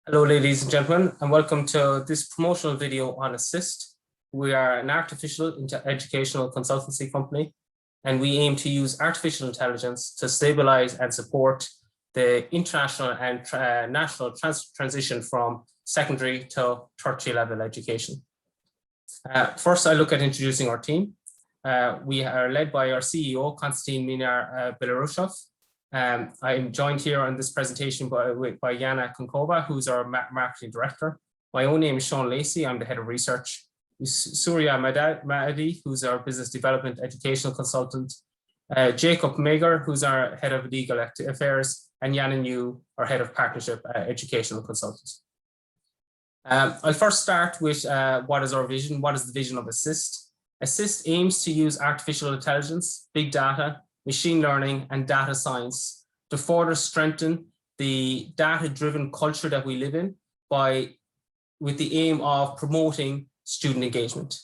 Hello, ladies and gentlemen, and welcome to this promotional video on Assist. We are an artificial educational consultancy company, and we aim to use artificial intelligence to stabilize and support the international and national transition from secondary to tertiary level education. First, I look at introducing our team. We are led by our CEO, Konstantin Minar Belarusov. I'm joined here on this presentation by Yana Konkova, who's our marketing director. My own name is Sean Lacey. I'm the head of research. Surya Mahdi, who's our business development educational consultant. Jacob Mager, who's our head of legal affairs, and Yana Yu, our head of partnership educational consultant. I'll first start with what is our vision? What is the vision of Assist? Assist aims to use artificial intelligence, big data, machine learning, and data science to further strengthen the data-driven culture that we live in with the aim of promoting student engagement.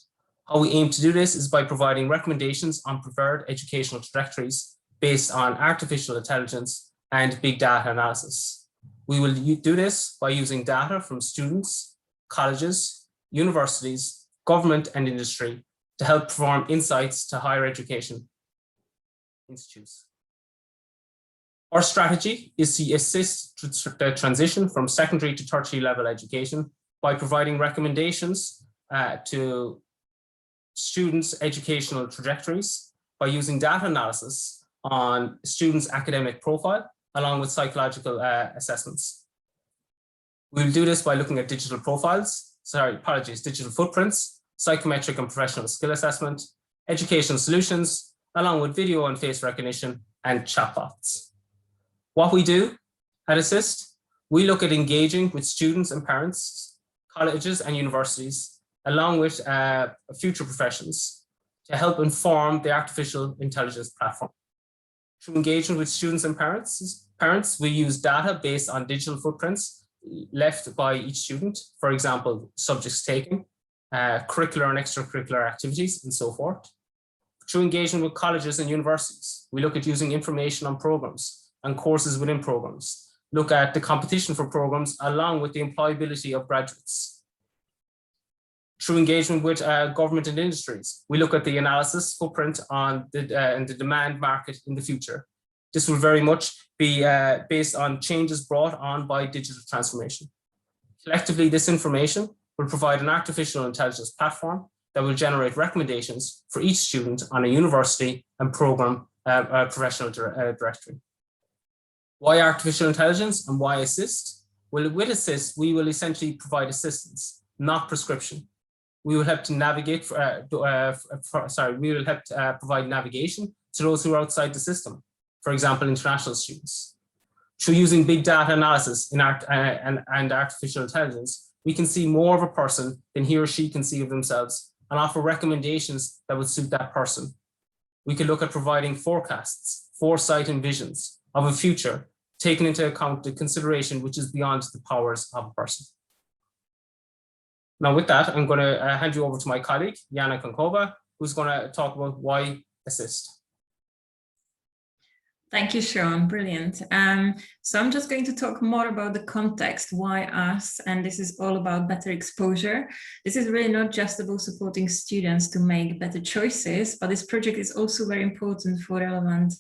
How we aim to do this is by providing recommendations on preferred educational trajectories based on artificial intelligence and big data analysis. We will do this by using data from students, colleges, universities, government, and industry to help perform insights to higher education institutes. Our strategy is to assist the transition from secondary to tertiary level education by providing recommendations to students' educational trajectories by using data analysis on students' academic profile along with psychological assessments. We'll do this by looking at digital digital footprints, psychometric and professional skill assessment, educational solutions, along with video and face recognition and chatbots. What we do at Assist, we look at engaging with students and parents, colleges and universities, along with future professions to help inform the artificial intelligence platform. Through engagement with students and parents, we use data based on digital footprints left by each student, for example, subjects taken, curricular and extracurricular activities, and so forth. Through engagement with colleges and universities, we look at using information on programs and courses within programs, look at the competition for programs along with the employability of graduates. Through engagement with government and industries, we look at the analysis footprint on and the demand market in the future. This will very much be based on changes brought on by digital transformation. Collectively, this information will provide an artificial intelligence platform that will generate recommendations for each student on a university and program professional directory. Why artificial intelligence and why Assist? Well, with Assist, we will essentially provide assistance, not prescription. We will help to navigate, we will help to provide navigation to those who are outside the system, for example, international students. Through using big data analysis and artificial intelligence, we can see more of a person than he or she can see of themselves and offer recommendations that would suit that person. We can look at providing forecasts, foresight and visions of a future, taking into account the consideration which is beyond the powers of a person. Now with that, I'm going to hand you over to my colleague, Yana Konkova, who's going to talk about why Assist. Thank you, Sean. Brilliant. So I'm just going to talk more about the context, why us, and this is all about better exposure. This is really not just about supporting students to make better choices, but this project is also very important for relevant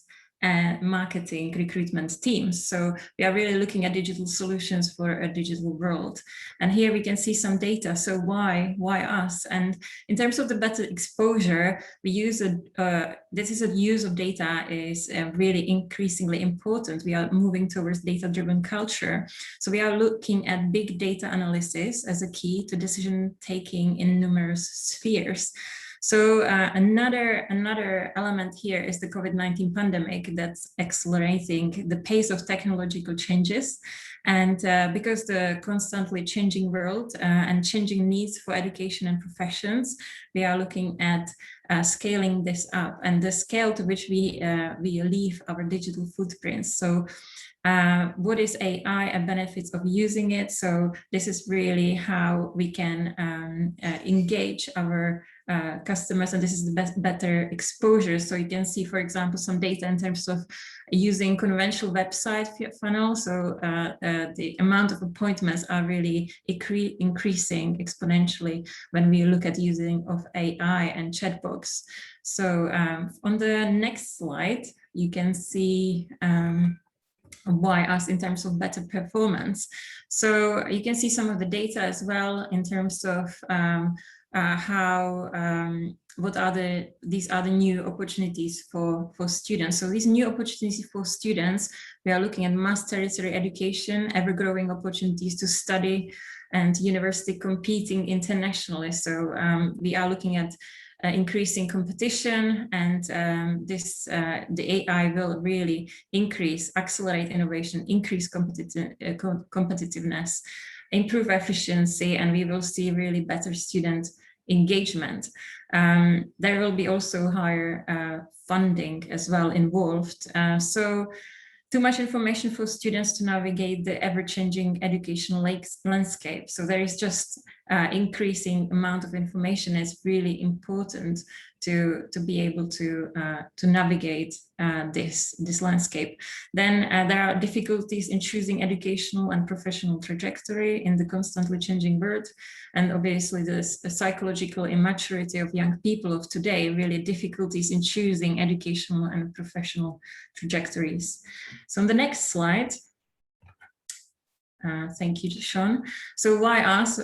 marketing recruitment teams. So we are really looking at digital solutions for a digital world. And here we can see some data. So why us? And in terms of the better exposure, we use this is a use of data is really increasingly important. We are moving towards data-driven culture. So we are looking at big data analysis as a key to decision taking in numerous spheres. So another element here is the COVID-19 pandemic that's accelerating the pace of technological changes. And because the constantly changing world and changing needs for education and professions, we are looking at scaling this up and the scale to which we leave our digital footprints. So what is AI and benefits of using it? So this is really how we can engage our customers, and this is the better exposure. So you can see, for example, some data in terms of using conventional website funnel. So the amount of appointments are really increasing exponentially when we look at using of AI and chatbots. So on the next slide, you can see why us in terms of better performance. So you can see some of the data as well in terms of these are the new opportunities for students. So these new opportunities for students, we are looking at mass tertiary education, ever-growing opportunities to study, and university competing internationally. So we are looking at increasing competition, and the AI will really accelerate innovation, increase competitiveness, improve efficiency, and we will see really better student engagement. There will be also higher funding as well involved. So too much information for students to navigate the ever-changing educational landscape. So there is just increasing amount of information. Is really important to be able to navigate this landscape. Then there are difficulties in choosing educational and professional trajectory in the constantly changing world, and obviously the psychological immaturity of young people of today, really difficulties in choosing educational and professional trajectories. So on the next slide, thank you, Sean. So why us?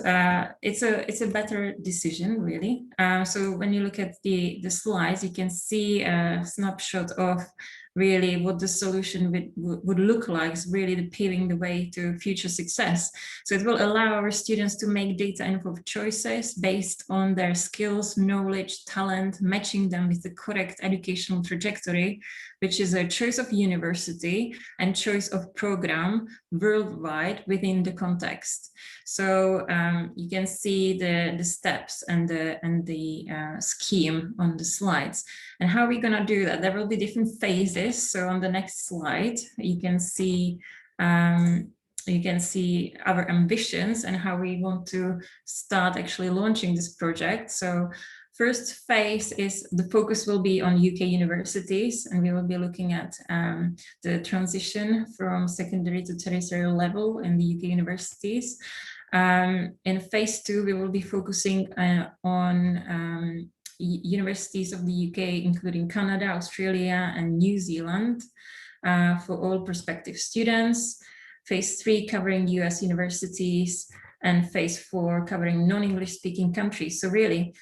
It's a better decision, really. So when you look at the slides, you can see a snapshot of really what the solution would look like, is really paving the way to future success. So it will allow our students to make data-informed choices based on their skills, knowledge, talent, matching them with the correct educational trajectory, which is a choice of university and choice of program worldwide within the context. So you can see the steps and the scheme on the slides. And how are we going to do that? There will be different phases. So on the next slide, you can see our ambitions and how we want to start actually launching this project. So first phase is the focus will be on UK universities, and we will be looking at the transition from secondary to tertiary level in the UK universities. In phase 2, we will be focusing on universities of the UK, including Canada, Australia, and New Zealand, for all prospective students. Phase 3 covering US universities, and phase 4 covering non-English speaking countries. So really,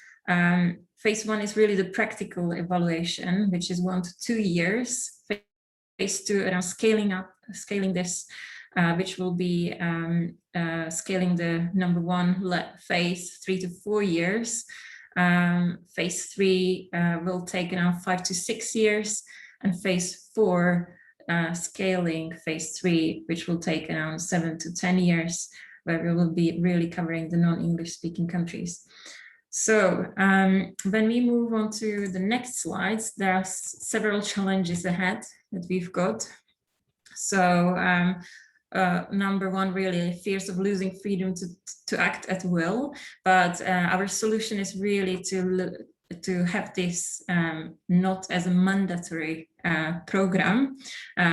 phase 1 is really the practical evaluation, which is 1 to 2 years. Phase 2 around scaling this, which will be scaling the number 1 phase 3 to 4 years. Phase 3 will take around 5 to 6 years, and phase 4 scaling phase 3, which will take around 7 to 10 years, where we will be really covering the non-English speaking countries. So when we move on to the next slides, there are several challenges ahead that we've got. So number 1, really fears of losing freedom to act at will. But our solution is really to have this not as a mandatory program.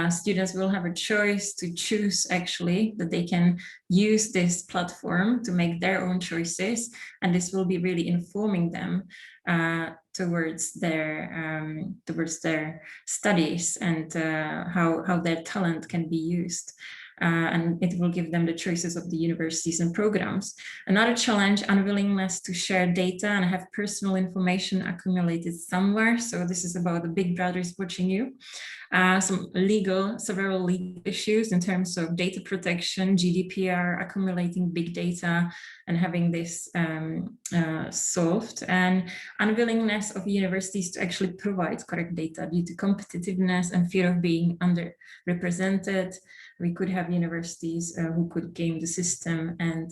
Students will have a choice to choose actually that they can use this platform to make their own choices, and this will be really informing them towards their studies and how their talent can be used. And it will give them the choices of the universities and programs. Another challenge, unwillingness to share data and have personal information accumulated somewhere. So this is about the big brother is watching you. Several legal issues in terms of data protection, GDPR, accumulating big data and having this solved, and unwillingness of universities to actually provide correct data due to competitiveness and fear of being underrepresented. We could have universities who could game the system and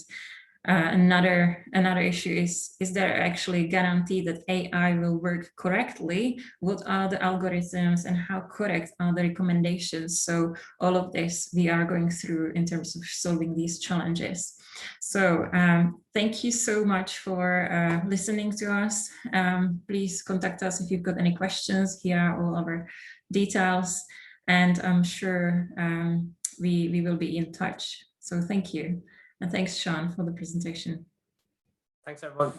Another issue is there actually a guarantee that AI will work correctly? What are the algorithms and how correct are the recommendations? So all of this we are going through in terms of solving these challenges. So thank you so much for listening to us. Please contact us if you've got any questions. Here are all our details, and I'm sure we will be in touch. So thank you. And thanks, Sean, for the presentation. Thanks, everyone.